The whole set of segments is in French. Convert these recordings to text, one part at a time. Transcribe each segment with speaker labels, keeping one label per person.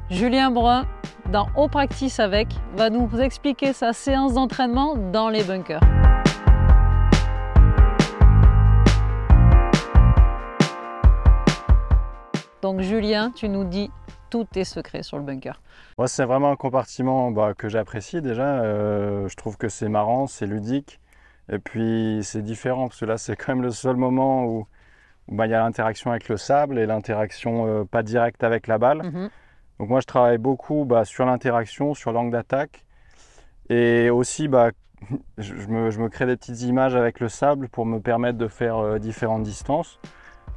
Speaker 1: Julien Brun, dans Au Practice avec, va nous expliquer sa séance d'entraînement dans les bunkers. Donc Julien, tu nous dis tous tes secrets sur le bunker.
Speaker 2: Moi, c'est vraiment un compartiment que j'apprécie déjà. Je trouve que c'est marrant, c'est ludique. Et puis c'est différent parce que là, c'est quand même le seul moment où il y a l'interaction avec le sable et l'interaction pas directe avec la balle. Donc moi, je travaille beaucoup sur l'interaction, sur l'angle d'attaque. Et aussi, je me crée des petites images avec le sable pour me permettre de faire différentes distances.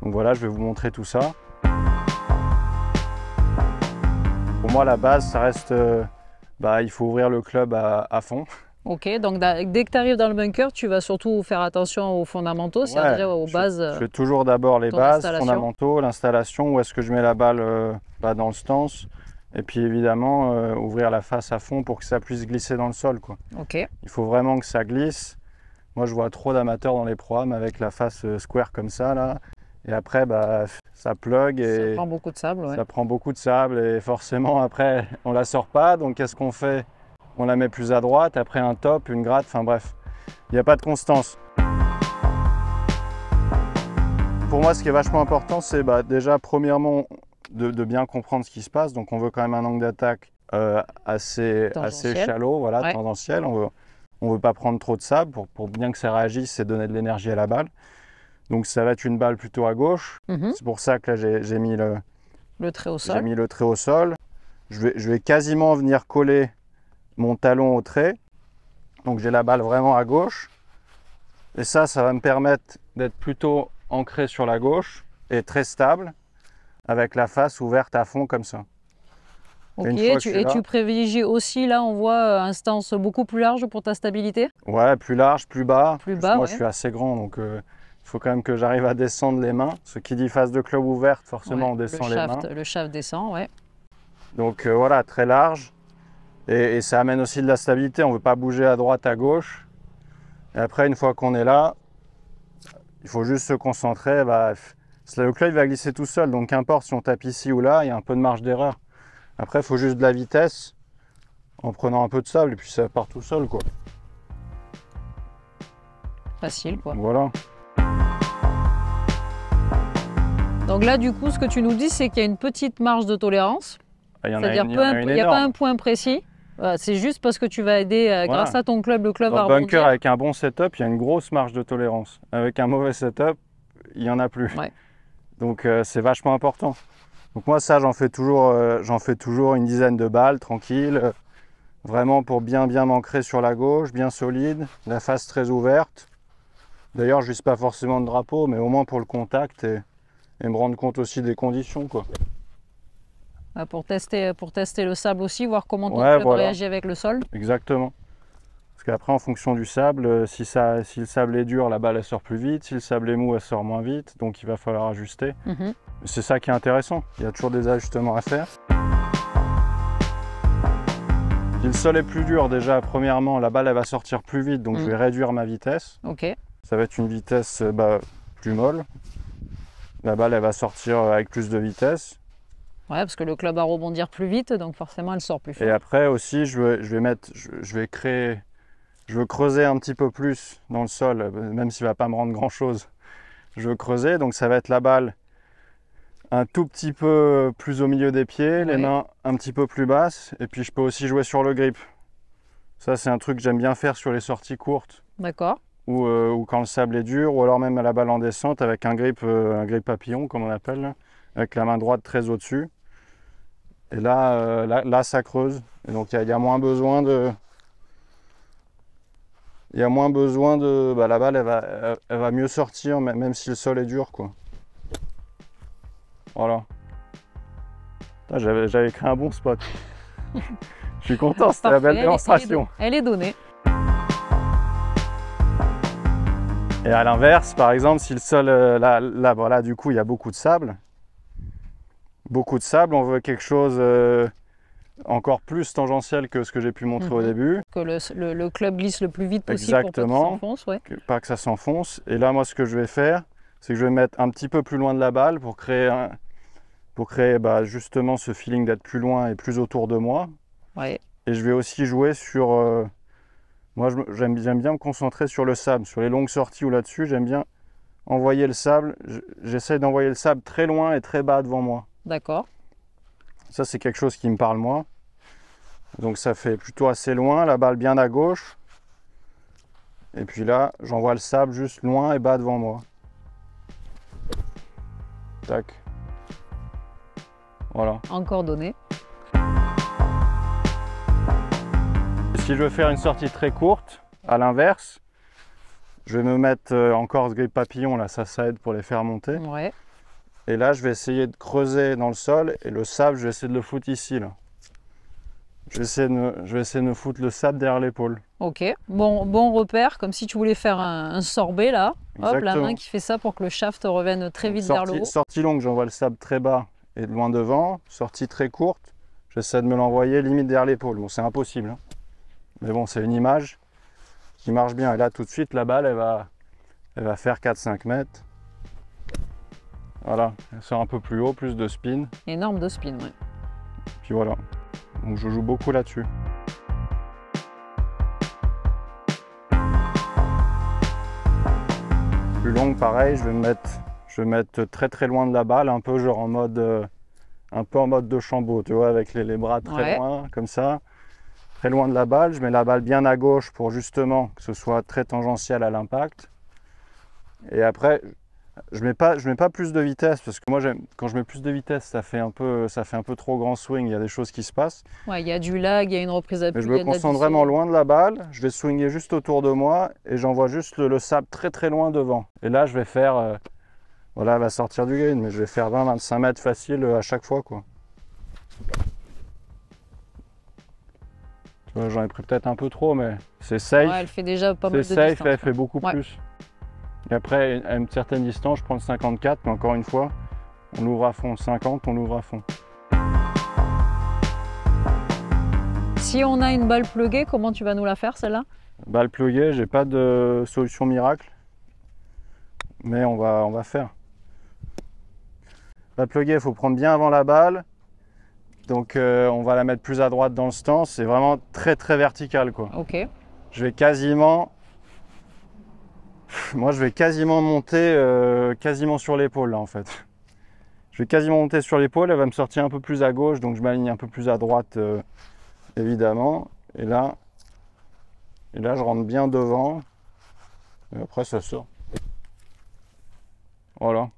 Speaker 2: Donc voilà, je vais vous montrer tout ça. Pour moi, la base, ça reste, il faut ouvrir le club à fond.
Speaker 1: Ok, donc dès que tu arrives dans le bunker, tu vas surtout faire attention aux fondamentaux, c'est-à-dire aux bases.
Speaker 2: Je fais toujours d'abord les bases, fondamentaux, l'installation, où est-ce que je mets la balle dans le stance. Et puis évidemment, ouvrir la face à fond pour que ça puisse glisser dans le sol, quoi.
Speaker 1: Ok.
Speaker 2: Il faut vraiment que ça glisse. Moi, je vois trop d'amateurs dans les programmes avec la face square comme ça, là. Et après, ça plug et
Speaker 1: ça prend beaucoup de sable. Ouais.
Speaker 2: Ça prend beaucoup de sable et forcément, après, on la sort pas. Donc, qu'est-ce qu'on fait? On la met plus à droite, après un top, une gratte, enfin bref, il n'y a pas de constance. Pour moi, ce qui est vachement important, c'est déjà, premièrement, de bien comprendre ce qui se passe. Donc, on veut quand même un angle d'attaque assez shallow, voilà, ouais. Tendentiel. On veut pas prendre trop de sable pour bien que ça réagisse et donner de l'énergie à la balle. Donc, ça va être une balle plutôt à gauche. C'est pour ça que là, j'ai mis
Speaker 1: le trait au sol.
Speaker 2: J'ai mis le trait au sol. Je vais quasiment venir coller mon talon au trait. Donc j'ai la balle vraiment à gauche. Et ça va me permettre d'être plutôt ancré sur la gauche et très stable avec la face ouverte à fond comme ça.
Speaker 1: Ok, et tu privilégies aussi, là on voit un stance beaucoup plus large pour ta stabilité? Ouais,
Speaker 2: plus large, plus bas. Moi
Speaker 1: ouais.
Speaker 2: Je suis assez grand donc il faut quand même que j'arrive à descendre les mains. Ce qui dit face de club ouverte, forcément ouais, on descend les mains.
Speaker 1: Le shaft descend, ouais.
Speaker 2: Donc voilà, très large. Et ça amène aussi de la stabilité, on ne veut pas bouger à droite, à gauche. Et après, une fois qu'on est là, il faut juste se concentrer. Le club va glisser tout seul, donc qu'importe si on tape ici ou là, il y a un peu de marge d'erreur. Après, il faut juste de la vitesse en prenant un peu de sable et puis ça part tout seul, quoi.
Speaker 1: Facile, quoi.
Speaker 2: Voilà.
Speaker 1: Donc là, du coup, ce que tu nous dis, c'est qu'il y a une petite marge de tolérance. C'est-à-dire qu'il n'y a pas un point précis. C'est juste parce que tu vas aider, grâce à ton club, le club va rebondir.
Speaker 2: Dans le bunker, avec un bon setup, il y a une grosse marge de tolérance. Avec un mauvais setup, il n'y en a plus.
Speaker 1: Ouais.
Speaker 2: Donc c'est vachement important. Donc moi, ça, j'en fais toujours une dizaine de balles, tranquille. Vraiment pour bien m'ancrer sur la gauche, bien solide, la face très ouverte. D'ailleurs, je ne vise pas forcément de drapeau, mais au moins pour le contact et me rendre compte aussi des conditions, quoi.
Speaker 1: Pour tester le sable aussi, voir comment ton club réagit avec le sol.
Speaker 2: Exactement. Parce qu'après, en fonction du sable, si le sable est dur, la balle elle sort plus vite. Si le sable est mou, elle sort moins vite. Donc il va falloir ajuster. C'est ça qui est intéressant. Il y a toujours des ajustements à faire. Si le sol est plus dur, déjà, premièrement, la balle elle va sortir plus vite. Donc je vais réduire ma vitesse.
Speaker 1: Okay.
Speaker 2: Ça va être une vitesse plus molle. La balle elle va sortir avec plus de vitesse.
Speaker 1: Ouais, parce que le club va rebondir plus vite, donc forcément elle sort plus fort.
Speaker 2: Et après aussi, je veux creuser un petit peu plus dans le sol, même s'il ne va pas me rendre grand chose. Je veux creuser, donc ça va être la balle un tout petit peu plus au milieu des pieds, les mains un petit peu plus basses, et puis je peux aussi jouer sur le grip. Ça, c'est un truc que j'aime bien faire sur les sorties courtes.
Speaker 1: D'accord.
Speaker 2: Ou quand le sable est dur, ou alors même à la balle en descente avec un grip papillon, comme on appelle, là, avec la main droite très au-dessus. Et là, ça creuse. Et donc, il y a moins besoin de... la balle, elle va mieux sortir, même si le sol est dur, quoi. Voilà. J'avais créé un bon spot. Je suis content, c'était la belle démonstration.
Speaker 1: Elle est donnée.
Speaker 2: Et à l'inverse, par exemple, si le sol... voilà, du coup, il y a beaucoup de sable. On veut quelque chose encore plus tangentiel que ce que j'ai pu montrer au début.
Speaker 1: Que le club glisse le plus vite possible.
Speaker 2: Exactement,
Speaker 1: pour pas que ça s'enfonce. Ouais.
Speaker 2: Pas que ça s'enfonce. Et là, moi, ce que je vais faire, c'est que je vais mettre un petit peu plus loin de la balle pour pour créer justement ce feeling d'être plus loin et plus autour de moi.
Speaker 1: Ouais.
Speaker 2: Et je vais aussi jouer sur... moi, j'aime bien me concentrer sur le sable, sur les longues sorties ou là-dessus. J'aime bien envoyer le sable. J'essaie d'envoyer le sable très loin et très bas devant moi.
Speaker 1: D'accord.
Speaker 2: Ça, c'est quelque chose qui me parle, moi. Donc, ça fait plutôt assez loin. La balle bien à gauche. Et puis là, j'envoie le sable juste loin et bas devant moi. Tac. Voilà.
Speaker 1: Encore donné.
Speaker 2: Si je veux faire une sortie très courte, à l'inverse, je vais me mettre encore ce grip papillon, là, ça aide pour les faire monter.
Speaker 1: Ouais.
Speaker 2: Et là, je vais essayer de creuser dans le sol et le sable, je vais essayer de le foutre ici, là. Je vais essayer de me foutre le sable derrière l'épaule.
Speaker 1: Ok, bon repère, comme si tu voulais faire un sorbet là. Exactement. Hop, la main qui fait ça pour que le shaft revienne très vite vers le haut.
Speaker 2: Sortie longue, j'envoie le sable très bas et de loin devant. Sortie très courte, j'essaie de me l'envoyer limite derrière l'épaule. Bon, c'est impossible, hein. Mais bon, c'est une image qui marche bien. Et là, tout de suite, la balle, elle va faire 4-5 mètres. Voilà, elle sort un peu plus haut, plus de spin.
Speaker 1: Énorme de spin, ouais.
Speaker 2: Puis voilà, donc je joue beaucoup là-dessus. Plus longue, pareil, je vais me mettre très très loin de la balle, un peu genre en mode de Chambaud, tu vois, avec les bras très loin, comme ça. Très loin de la balle, je mets la balle bien à gauche pour justement que ce soit très tangentiel à l'impact. Et après, je mets pas plus de vitesse parce que moi quand je mets plus de vitesse, ça fait un peu trop grand swing, il y a des choses qui se passent.
Speaker 1: Ouais, il y a du lag, il y a une reprise d'appui.
Speaker 2: Mais je me concentre vraiment loin de la balle, je vais swinguer juste autour de moi et j'envoie juste le sable très très loin devant. Et là, je vais faire voilà, elle va sortir du green, mais je vais faire 20-25 mètres facile à chaque fois, quoi. J'en ai pris peut-être un peu trop, mais c'est safe.
Speaker 1: Ouais, elle fait déjà pas mal de
Speaker 2: distance. C'est safe,
Speaker 1: distance,
Speaker 2: elle fait beaucoup plus. Et après, à une certaine distance, je prends le 54, mais encore une fois, on l'ouvre à fond. 50, on l'ouvre à fond.
Speaker 1: Si on a une balle pluguée, comment tu vas nous la faire, celle-là?
Speaker 2: Balle pluguée, j'ai pas de solution miracle, mais on va faire. Balle pluguée, il faut prendre bien avant la balle. Donc on va la mettre plus à droite dans le stance, c'est vraiment très très vertical, quoi.
Speaker 1: Ok.
Speaker 2: Je vais quasiment monter quasiment sur l'épaule là en fait. Je vais quasiment monter sur l'épaule, elle va me sortir un peu plus à gauche, donc je m'aligne un peu plus à droite évidemment. Et là je rentre bien devant. Et après ça sort. Voilà.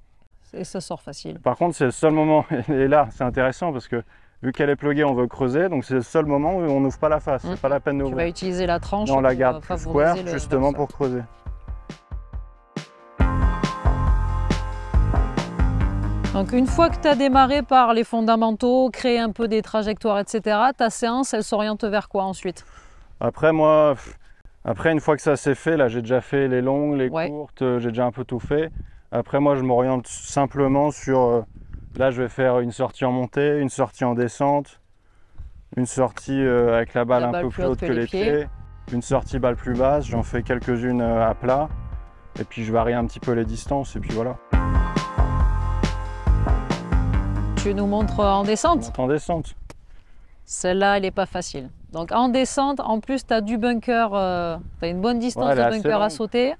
Speaker 1: Et ça sort facile.
Speaker 2: Par contre c'est le seul moment, et là c'est intéressant parce que vu qu'elle est pluguée, on veut creuser, donc c'est le seul moment où on n'ouvre pas la face, c'est pas la peine d'ouvrir.
Speaker 1: Tu vas utiliser la tranche.
Speaker 2: On la garde plus square justement pour creuser.
Speaker 1: Donc une fois que tu as démarré par les fondamentaux, créé un peu des trajectoires, etc., ta séance, elle s'oriente vers quoi ensuite?
Speaker 2: Après moi, une fois que ça s'est fait, là j'ai déjà fait les longues, les courtes, j'ai déjà un peu tout fait. Après moi je m'oriente simplement sur... là je vais faire une sortie en montée, une sortie en descente, une sortie avec la balle un peu plus haute que les pieds, une sortie balle plus basse, j'en fais quelques-unes à plat. Et puis je varie un petit peu les distances et puis voilà.
Speaker 1: Tu nous montres en descente?
Speaker 2: En descente.
Speaker 1: Celle-là, elle n'est pas facile. Donc en descente, en plus, tu as du bunker, tu as une bonne distance de bunker à sauter.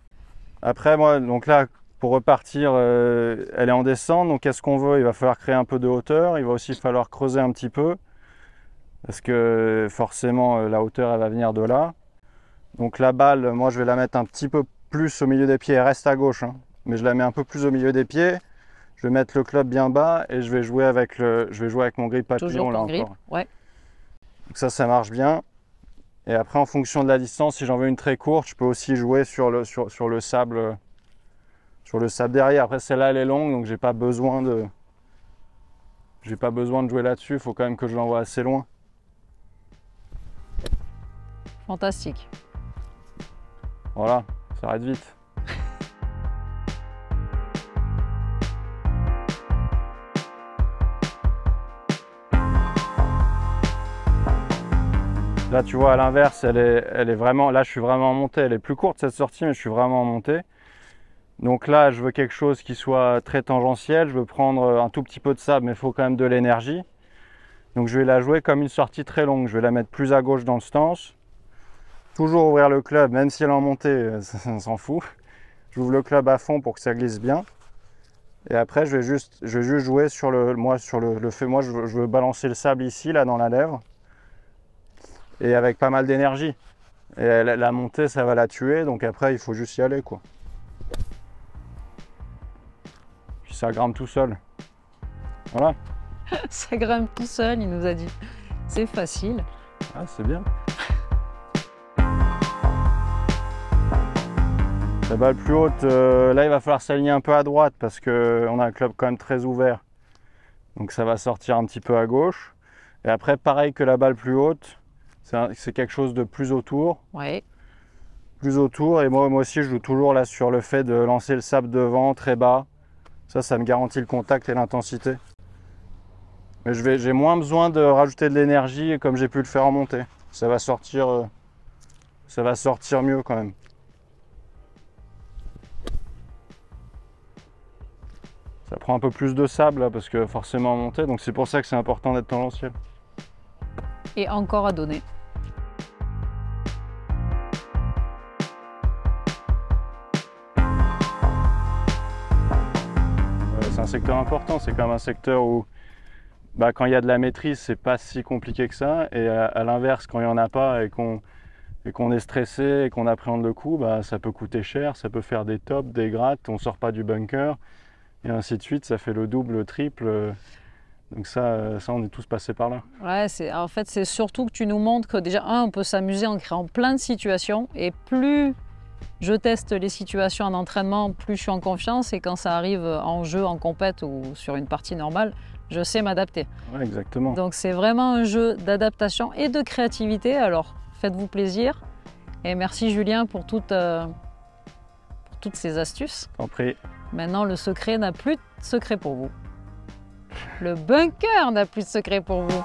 Speaker 2: Après, moi, donc là, pour repartir, elle est en descente. Donc qu'est-ce qu'on veut? Il va falloir créer un peu de hauteur. Il va aussi falloir creuser un petit peu. Parce que forcément, la hauteur, elle va venir de là. Donc la balle, moi, je vais la mettre un petit peu plus au milieu des pieds. Elle reste à gauche, hein, mais je la mets un peu plus au milieu des pieds. Je vais mettre le club bien bas et je vais jouer avec mon grip papillon là encore.
Speaker 1: Ouais.
Speaker 2: Donc ça marche bien. Et après, en fonction de la distance, si j'en veux une très courte, je peux aussi jouer sur le sable derrière. Après, celle-là, elle est longue, donc j'ai pas besoin de jouer là-dessus. Il faut quand même que je l'envoie assez loin.
Speaker 1: Fantastique.
Speaker 2: Voilà, ça arrête vite. Là, tu vois, à l'inverse, elle est vraiment... Là, je suis vraiment en montée. Elle est plus courte, cette sortie, mais je suis vraiment en montée. Donc là, je veux quelque chose qui soit très tangentiel. Je veux prendre un tout petit peu de sable, mais il faut quand même de l'énergie. Donc je vais la jouer comme une sortie très longue. Je vais la mettre plus à gauche dans le stance. Toujours ouvrir le club, même si elle est en montée, ça s'en fout. J'ouvre le club à fond pour que ça glisse bien. Et après, je vais juste jouer sur le fait. Moi, je veux balancer le sable ici, là, dans la lèvre. Et avec pas mal d'énergie. Et la montée, ça va la tuer. Donc après, il faut juste y aller, quoi. Puis ça grimpe tout seul. Voilà.
Speaker 1: Ça grimpe tout seul, il nous a dit. C'est facile.
Speaker 2: Ah, c'est bien. La balle plus haute, là il va falloir s'aligner un peu à droite parce qu'on a un club quand même très ouvert. Donc ça va sortir un petit peu à gauche. Et après, pareil que la balle plus haute, c'est quelque chose de plus autour.
Speaker 1: Ouais.
Speaker 2: Plus autour. Et moi aussi, je joue toujours là sur le fait de lancer le sable devant, très bas. Ça me garantit le contact et l'intensité. Mais j'ai moins besoin de rajouter de l'énergie comme j'ai pu le faire en montée. Ça va sortir mieux quand même. Ça prend un peu plus de sable là, parce que forcément en montée, donc c'est pour ça que c'est important d'être tangentiel.
Speaker 1: Et encore à donner.
Speaker 2: C'est un secteur important, c'est quand même un secteur où quand il y a de la maîtrise, c'est pas si compliqué que ça. Et à l'inverse, quand il n'y en a pas et qu'on est stressé et qu'on appréhende le coup, ça peut coûter cher, ça peut faire des tops, des grattes, on sort pas du bunker. Et ainsi de suite, ça fait le double, le triple. Donc ça, on est tous passés par là.
Speaker 1: Ouais, en fait, c'est surtout que tu nous montres que déjà, on peut s'amuser en créant plein de situations. Et plus je teste les situations en entraînement, plus je suis en confiance. Et quand ça arrive en jeu, en compète ou sur une partie normale, je sais m'adapter.
Speaker 2: Ouais, exactement.
Speaker 1: Donc c'est vraiment un jeu d'adaptation et de créativité. Alors, faites-vous plaisir. Et merci Julien pour toutes ces astuces.
Speaker 2: T'en prie.
Speaker 1: Maintenant, le secret n'a plus de secret pour vous. Le bunker n'a plus de secret pour vous.